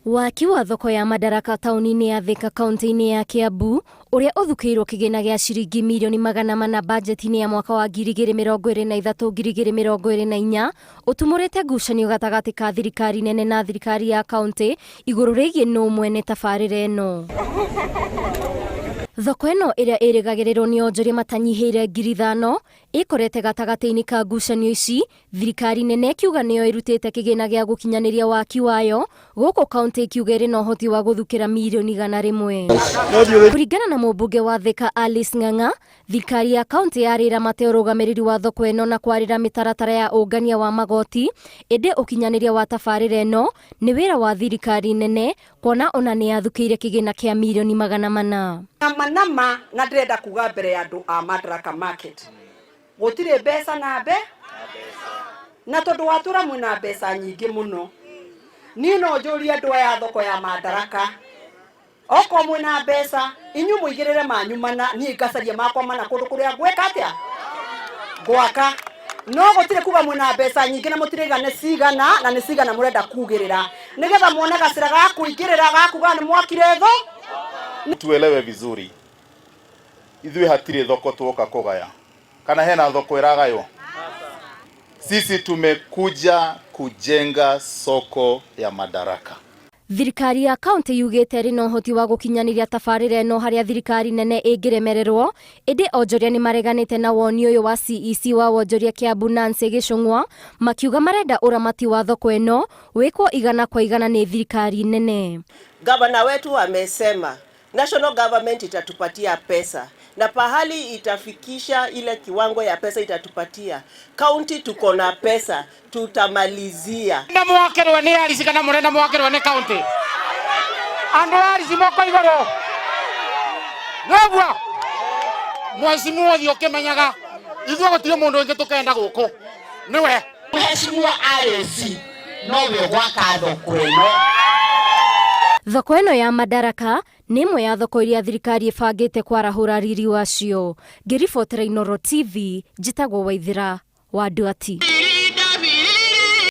Waki wa thoko ya Madaraka tauni-inĩ ya Thika kaunti-inĩ ya Kiambu uria uthukiirwo kigina gia ciringi milioni 400 budget-inĩ ya mwaka wa 2023-2024 utumurite ngucanio gatagati ka thirikari nene na thirikari ya kaunti iguru rigie no mwene tabarĩra ĩno. Thoko ĩno ĩrĩa ĩrĩgagĩrĩrwo nĩ onjoria matanyihiire 5,000 ikorete gatagati-inĩ ka ngucanio ici, thirikari nene ikiuga nĩyo ĩrutĩte kĩgĩna gĩa gũkinyanĩria waki wayo gũkũ kaunti ikiuga ĩrĩ na ũhoti wa gũthukĩra milioni 100. Kũringana na mũmbunge wa Thika Alice Ng'ang'a, thirikari ya kaunti yarĩra mate ũrũgamĩrĩri wa thoko ĩno na kwarĩra mĩtaratara ya ũngania wa magoti, ĩndĩ ũkinyanĩria wa tabarĩra ĩno nĩ wĩra wa thirikari nene, kuona ona nĩ yathukĩire kĩgĩna kĩa milioni 400. Nama na ndĩrenda kuga mbere ya andũ a Madaraka Market gũtirĩ mbeca na tondũ watura mwĩna mbeca nyingĩ mũno, niĩ no njũrie andũ aya thoko ya Madaraka, oko mwĩna mbeca inyu mũigĩrĩre manyu mana, niĩ ngacaria makwa mana kũndũ kũrĩa ngwĩka atĩa gwaka. No gũtirĩ kuga mwĩna mbeca nyingĩ na mũtirĩigane cigana na nĩ cigana mũrenda kugĩrĩra nĩgetha muone gacĩra ga kũingĩrĩra gakuga nĩ mwakire tho. Tuelewe vizuri, ithuĩ hatirĩ thoko tuoka kugaya kana hena thoko iragayo. Sisi tumekuja kujenga soko ya Madaraka. Thirikari ya kaunti yugĩte ĩrĩ na ũhoti wa gũkinyanĩria tabarĩra ĩno harĩa thirikari nene ĩngĩremererwo, ĩndĩ onjoria nĩ mareganĩte na woni ũyũ wa CEC wa wonjoria Kiambu Nancy Gĩchũng'wa, makiuga marenda ũramati wa thoko ĩno wĩkwo igana kwa igana nĩ thirikari nene. Gavana wetu amesema national government itatupatia pesa na pahali itafikisha ile kiwango ya pesa itatupatia. County tuko na pesa, tutamalizia. Na mwakerwa ni arisi kana murenda mwakerwa ni county. Ando arisi moko igoro. Nogwa. Mheshimiwa thioke menyaga. Ithuĩ gũtirĩ mũndũ ũngĩ tũkenda gũkũ. Niwe. Mheshimiwa arisi nowe gwaka thoko ĩno. Thoko ĩno ya Madaraka nĩ imwe ya thoko iria thirikari ĩbangĩte kwarahũra riri wacio. Ngĩribotera Inooro TV, njĩtagwo Waithĩra wa Nduati.